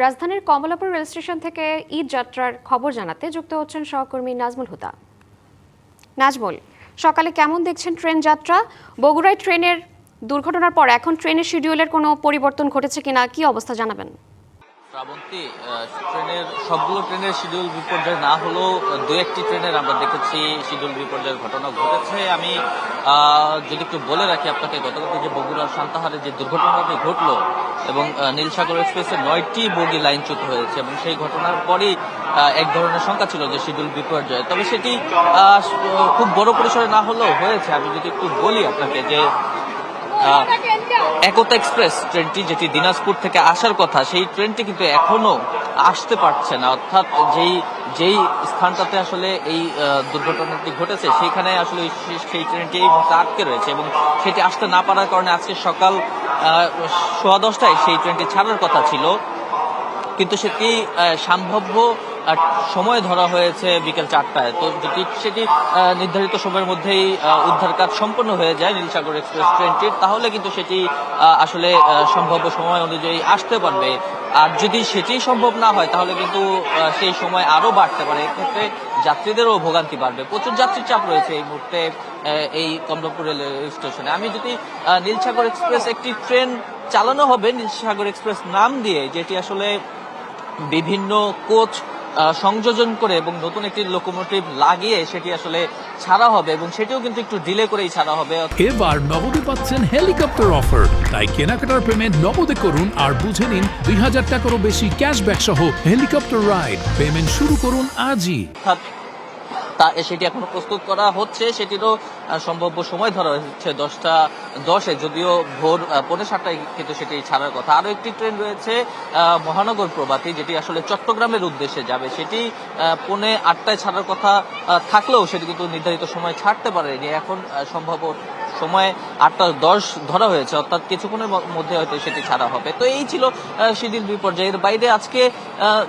রাজধানীর Kamalapur rail station থেকে ঈদ যাত্রার খবর জানাতে যুক্ত হচ্ছেন সহকর্মী নাজমুল হুদা। নাজমুল, সকালে কেমন দেখছেন ট্রেন যাত্রা? বগুড়ায় ট্রেনের দুর্ঘটনার পর এখন ট্রেনের শিডিউলের কোনো পরিবর্তন ঘটেছে কিনা, কি অবস্থা জানাবেন? শ্রাবন্তী, সবগুলো ট্রেনের শিডিউল বিপর্যয় না হলেও দু একটি ট্রেনের আমরা দেখেছি শিডিউল বিপর্যয়ের ঘটনা ঘটেছে। আমি যদি একটু বলে রাখি আপনাকে, গতকাল যে বগুড়ার সান্তাহারে যে দুর্ঘটনাটি ঘটলো এবং নীলসাগর এক্সপ্রেসের 9টি বগি লাইনচ্যুত হয়েছে এবং সেই ঘটনার পরই এক ধরনের শঙ্কা ছিল যে শিডিউল বিপর্যয়, তবে সেটি খুব বড় পরিসরে না হলেও হয়েছে। আমি যদি একটু বলি আপনাকে যে একতা এক্সপ্রেস ট্রেনটি যেটি দিনাজপুর থেকে আসার কথা, সেই ট্রেনটি কিন্তু এখনো আসতে পারছে না। অর্থাৎ যেই স্থানটাতে আসলে এই দুর্ঘটনাটি ঘটেছে সেইখানে আসলে সেই ট্রেনটি এই মুহূর্তে আটকে রয়েছে এবং সেটি আসতে না পারার কারণে আজকে সকাল 10:15টায় সেই ট্রেনটি ছাড়ার কথা ছিল, কিন্তু সেটি সম্ভাব্য সময় ধরা হয়েছে বিকেল 4টায়। তো যদি সেটি নির্ধারিত সময়ের মধ্যেই উদ্ধার কাজ সম্পন্ন হয়ে যায় নীলসাগর এক্সপ্রেস ট্রেনটির, তাহলে কিন্তু সেটি আসলে সম্ভাব্য সময় অনুযায়ী আসতে পারবে। আর যদি সেটি সম্ভব না হয় তাহলে কিন্তু সেই সময় আরো বাড়তে পারে, এক্ষেত্রে যাত্রীদেরও ভোগান্তি বাড়বে। প্রচুর যাত্রীর চাপ রয়েছে এই মুহূর্তে এই কমলাপুর রেল স্টেশনে। আমি যদি নীলসাগর এক্সপ্রেস একটি ট্রেন চালানো হবে নীলসাগর এক্সপ্রেস নাম দিয়ে, যেটি আসলে বিভিন্ন কোচ সংযোজন করে এবং নতুন একটি লোকোমোটিভ লাগিয়ে সেটি আসলে ছাড়া হবে এবং সেটিও কিন্তু একটু ডিলে করেই ছাড়া হবে। এবার নগদে পাচ্ছেন হেলিকপ্টার অফার, তাই কেনাকাটার পেমেন্ট নগদে করুন আর বুঝে নিন 2000 টাকারও বেশি ক্যাশব্যাক সহ হেলিকপ্টার রাইড। পেমেন্ট শুরু করুন আজই। সেটি এখনো প্রস্তুত করা হচ্ছে, সেটিরও সম্ভাব্য সময় ধরা হচ্ছে 10:10, যদিও ভোর 7:45 কিন্তু সেটি ছাড়ার কথা। আরো একটি ট্রেন রয়েছে মহানগর প্রভাতী, যেটি আসলে চট্টগ্রামের উদ্দেশ্যে যাবে, সেটি 7:45টায় ছাড়ার কথা থাকলেও সেটি কিন্তু নির্ধারিত সময় ছাড়তে পারেনি। এখন সম্ভাব্য সময় 8:10 ধরা হয়েছে, অর্থাৎ কিছুক্ষণের মধ্যে হয়তো সেটি ছাড়া হবে। তো এই ছিল শিডিউল বিপর্যয়ের বাইরে আজকে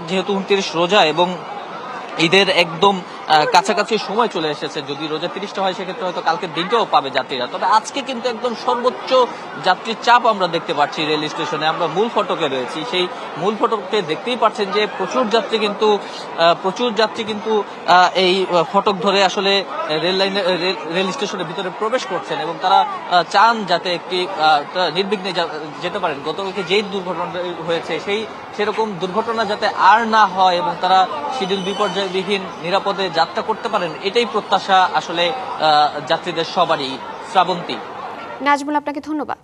যেহেতু 29 রোজা এবং ঈদের একদম কাছাকাছি সময় চলে এসেছে, যদি রোজা 30টা হয় সেক্ষেত্রে হয়তো কালকের দিনটাও পাবে যাত্রীরা, তবে আজকে কিন্তু একদম সর্বোচ্চ যাত্রীর চাপ আমরা দেখতে পাচ্ছি রেল স্টেশনে। আমরা মূল ফটকে রয়েছি, সেই মূল ফটকে দেখতেই পাচ্ছেন যে প্রচুর যাত্রী কিন্তু এই ফটক ধরে আসলে রেল স্টেশনের ভিতরে প্রবেশ করছেন এবং তারা চান যাতে একটি নির্বিঘ্নে যেতে পারেন। গতকালকে যেই দুর্ঘটনা হয়েছে সেরকম দুর্ঘটনা যাতে আর না হয় এবং তারা শিডিউল বিপর্যয়বিহীন নিরাপদে যাত্রা করতে পারেন, এটাই প্রত্যাশা আসলে যাত্রীদের সবারই। শ্রাবন্তী। নাজমুল, আপনাকে ধন্যবাদ।